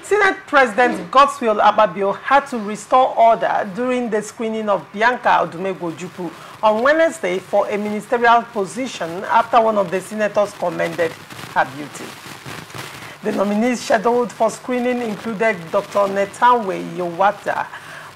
Senate President Godswill Akpabio had to restore order during the screening of Bianca Odumegwu-Ojukwu on Wednesday for a ministerial position after one of the senators commended her beauty. The nominees scheduled for screening included Dr. Netanwe Yowata,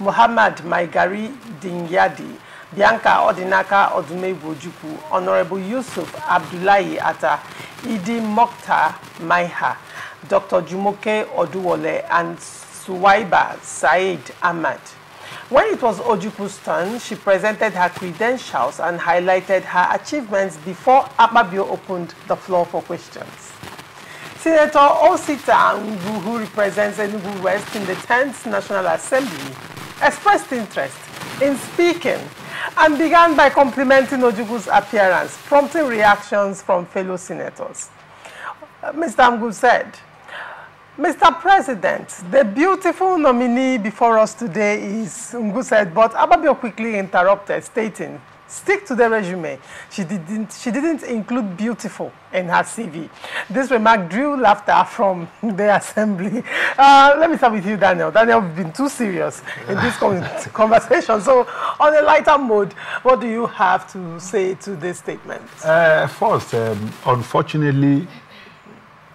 Muhammad Maigari Dingyadi, Bianca Odumegwu-Ojukwu, Honorable Yusuf Abdullahi Atta, Idi Mokhtar Maiha, Dr. Jumoke Oduwole, and Suwaiba Said Ahmad. When it was Ojukwu's turn, she presented her credentials and highlighted her achievements before Akpabio opened the floor for questions. Senator Osita Ngwu, who represents Enugu West in the 10th National Assembly, expressed interest in speaking and began by complimenting Ojukwu's appearance, prompting reactions from fellow senators. Mr. Ngwu said, "Mr. President, the beautiful nominee before us today is," Ngwu said, but Akpabio quickly interrupted, stating, "Stick to the resume. She didn't include beautiful in her CV." This remark drew laughter from the assembly. Let me start with you, Daniel. Daniel, we've been too serious in this conversation. So, on a lighter mode, what do you have to say to this statement? First, unfortunately,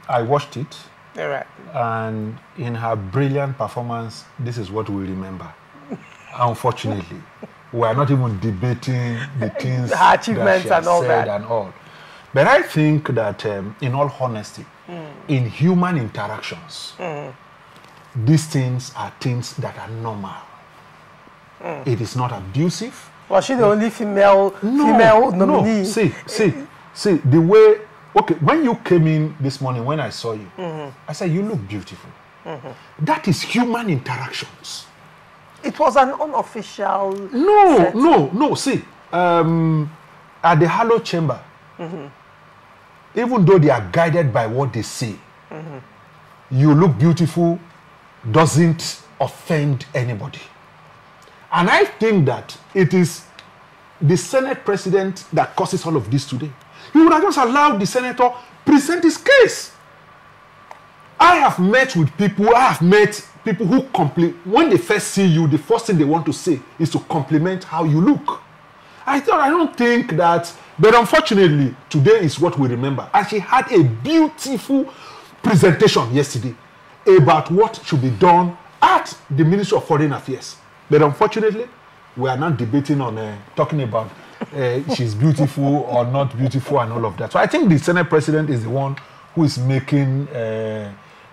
I watched it. All right. And in her brilliant performance, this is what we remember. Unfortunately. We are not even debating the things her achievements that she and all said that. and all. But I think that, in all honesty, in human interactions, these things are things that are normal. It is not abusive. Was she the only female nominee? No. See, the way, okay, when you came in this morning, when I saw you, I said, you look beautiful. That is human interactions. It was an unofficial No. See, at the Hallowed Chamber, even though they are guided by what they say, you look beautiful doesn't offend anybody. And I think that it is the Senate President that causes all of this today. He would have just allowed the senator present his case. I have met with people, who when they first see you, the first thing they want to say is to compliment how you look. I don't think that, but unfortunately, today is what we remember. And she had a beautiful presentation yesterday about what should be done at the Ministry of Foreign Affairs. But unfortunately, we are not debating on talking about she's beautiful or not beautiful and all of that. So I think the Senate President is the one who is making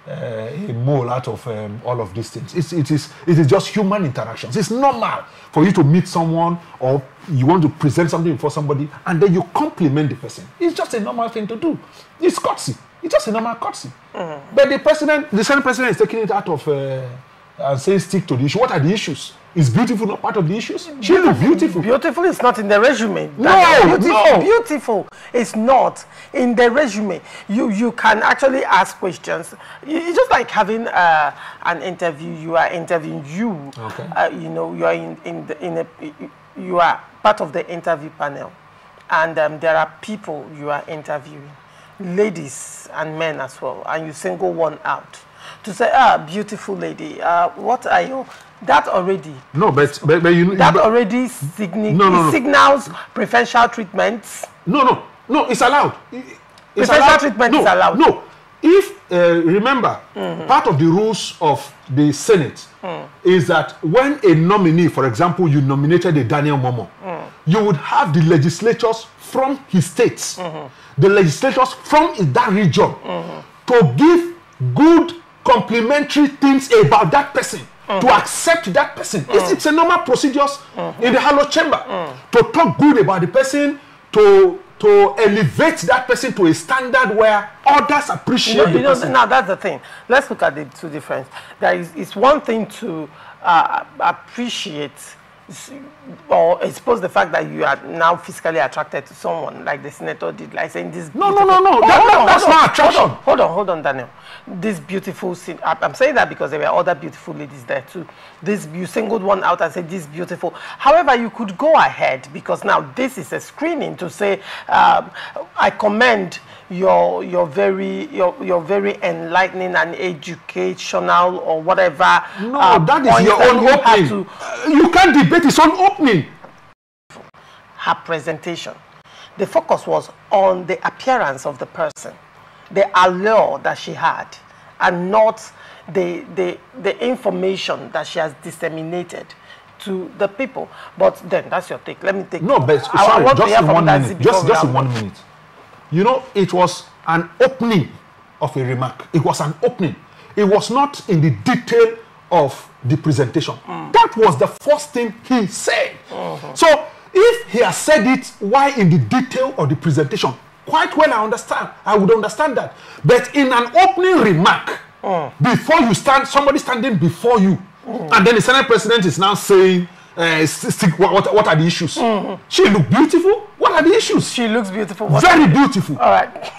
a mole out of all of these things. It is just human interactions. It's normal for you to meet someone or you want to present something before somebody and then you compliment the person. It's just a normal thing to do. It's courtesy. It's just a normal courtesy. But the Senate President is taking it out of and saying stick to the issue. What are the issues? Is beautiful not part of the issues? She looks beautiful. Beautiful is not in the resume. No. Beautiful is not in the resume. You can actually ask questions. It's just like having an interview. You are interviewing you. Okay. You are you are part of the interview panel, and there are people you are interviewing, ladies and men as well, and you single one out to say, beautiful lady, what are you? That already. No, but you. That already signals preferential treatments. No, it's allowed. Preferential treatment is allowed. No, if remember, part of the rules of the Senate is that when a nominee, for example, you nominated a Daniel Momo, you would have the legislators from his states, the legislators from that region, to give good complimentary things about that person. To accept that person. It's a normal procedures in the Hallowed Chamber. To talk good about the person, to elevate that person to a standard where others appreciate the person. Now that's the thing. Let's look at the two differences. It's one thing to appreciate or expose the fact that you are now physically attracted to someone, like the senator did, like saying this. No. That's not attraction. Hold on, Daniel. This beautiful scene. I'm saying that because there were other beautiful ladies there too. You singled one out and said this beautiful. However, you could go ahead because now this is a screening to say I commend you're very enlightening and educational or whatever. No, that is your own opening. You can't debate its own opening. Her presentation, the focus was on the appearance of the person, the allure that she had, and not the information that she has disseminated to the people. But then that's your take. Let me take. No, but sorry, just in 1 minute. Just in 1 minute. You know, it was an opening of a remark. It was an opening. It was not in the detail of the presentation. That was the first thing he said. So if he has said it, why in the detail of the presentation? Quite well, I understand. I would understand that. But in an opening remark, before you stand, somebody standing before you, and then the Senate President is now saying, what are the issues? She look beautiful. What are the issues? She looks beautiful. Very beautiful. All right.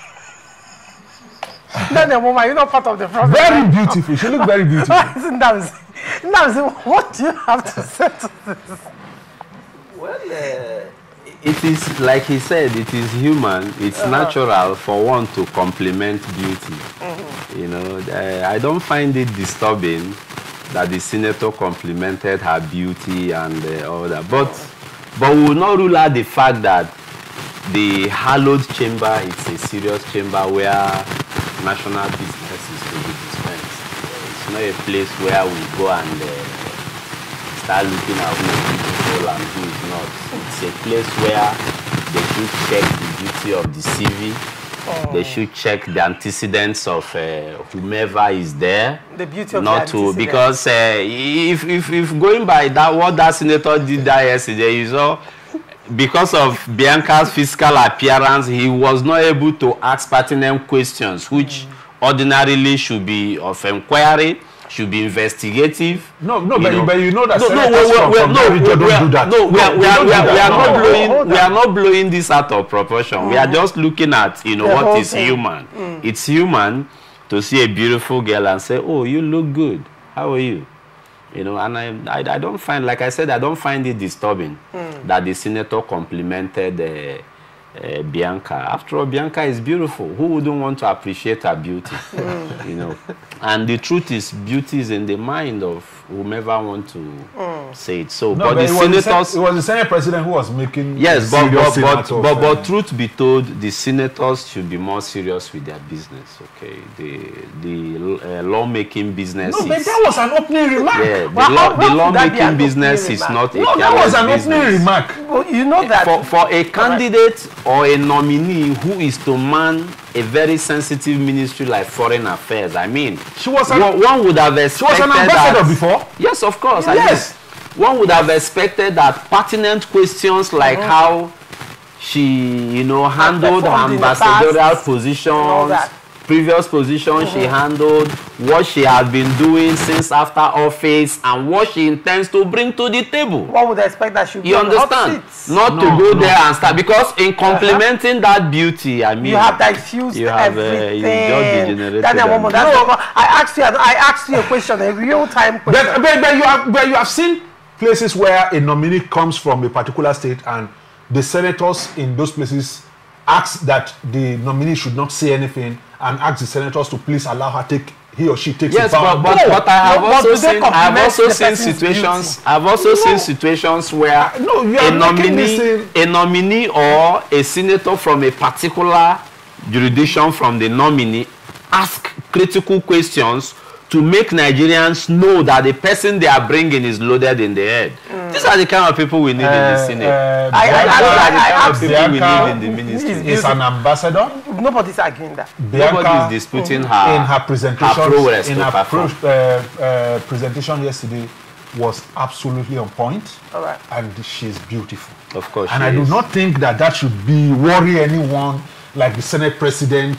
Then the woman, you're not part of the problem. Very beautiful. She look very beautiful. Now, what do you have to say to this? Well, it is, like he said, it is human. It's natural for one to compliment beauty. You know, I don't find it disturbing that the senator complimented her beauty and all that. But we will not rule out the fact that the hallowed chamber is a serious chamber where national business is to be dispensed. It's not a place where we go and start looking at who is beautiful and who is not. It's a place where they should check the beauty of the CV. They should check the antecedents of whomever is there. The beauty of not the to, because if going by that what that senator did that yesterday, you saw, because of Bianca's physical appearance, he was not able to ask pertinent questions, which ordinarily should be of inquiry, should be investigative. No, but you know that we are not blowing this out of proportion. We are just looking at, you know, what is human. It's human to see a beautiful girl and say, oh, you look good. How are you? You know, and I don't find, like I said, I don't find it disturbing that the senator complimented Bianca. After all, Bianca is beautiful. Who wouldn't want to appreciate her beauty? You know, and the truth is, beauty is in the mind of whomever want to say it. So, no, but the senators, it was the Senate President who was making. Yes, but truth be told, the senators should be more serious with their business. Okay, the lawmaking business. No, but that was an opening remark. Yeah, the lawmaking business is not a. No, that was an opening remark. Well, you know that for a candidate or a nominee who is to man a very sensitive ministry like foreign affairs, I mean, one would have expected. She was an ambassador before. Yes, of course. Yes. One would have expected that pertinent questions like how she, you know, handled her ambassadorial positions, previous positions she handled, what she has been doing since after office, and what she intends to bring to the table. One would expect that she would be you understand? Not to go there and start, because in complimenting that beauty, I mean, you have diffused everything. You just degenerated. I asked you a question, a real-time question. But you have seen places where a nominee comes from a particular state and the senators in those places ask that the nominee should not say anything and ask the senators to please allow her he or she takes yes, but I have also seen situations. I've also seen situations where a nominee or a senator from a particular jurisdiction from the nominee ask critical questions to make Nigerians know that the person they are bringing is loaded in the head. These are the kind of people we need in the Senate. These are the kind of people we need in the ministry. Is an ambassador. Nobody's arguing that. Bianca is disputing her, in her presentation. Presentation yesterday was absolutely on point. All right. And she's beautiful. Of course. And I do not think that should worry anyone like the Senate President.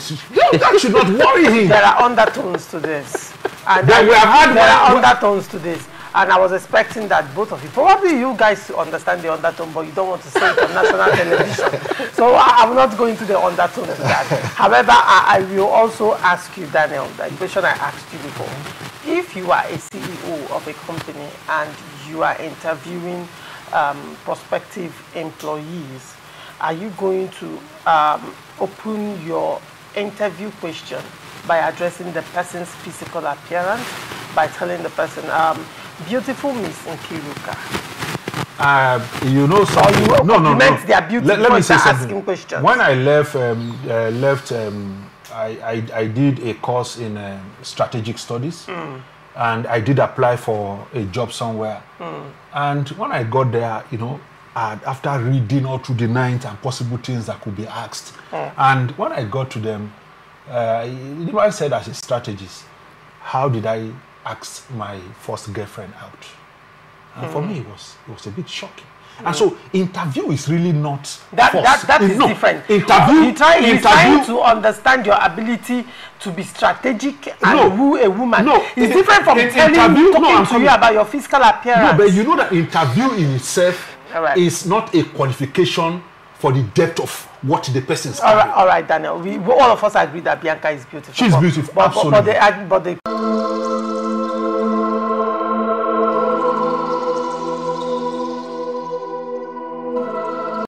That should not worry him. There are undertones to this. And there are undertones to this. And I was expecting that both of you, probably you guys understand the undertone, but you don't want to say it on national television. So I'm not going to the undertone to that. However, I will also ask you, Daniel, the question I asked you before. If you are a CEO of a company and you are interviewing prospective employees, are you going to open your interview question by addressing the person's physical appearance, by telling the person, beautiful Miss Nkiruka. You know something. Or you no. their beauty let me say asking questions. When I left, I did a course in strategic studies, and I did apply for a job somewhere. And when I got there, you know, after reading all through the night and possible things that could be asked, and when I got to them, the man said, as a strategist, how did I ask my first girlfriend out? And for me, it was a bit shocking. And so, interview is really not that is different. He's trying to understand your ability to be strategic and woo a woman. No, it's different from talking to you about your physical appearance. No, but you know that interview in itself is not a qualification for the depth of what the person is. All right, Daniel. All of us agree that Bianca is beautiful. She's beautiful, absolutely. But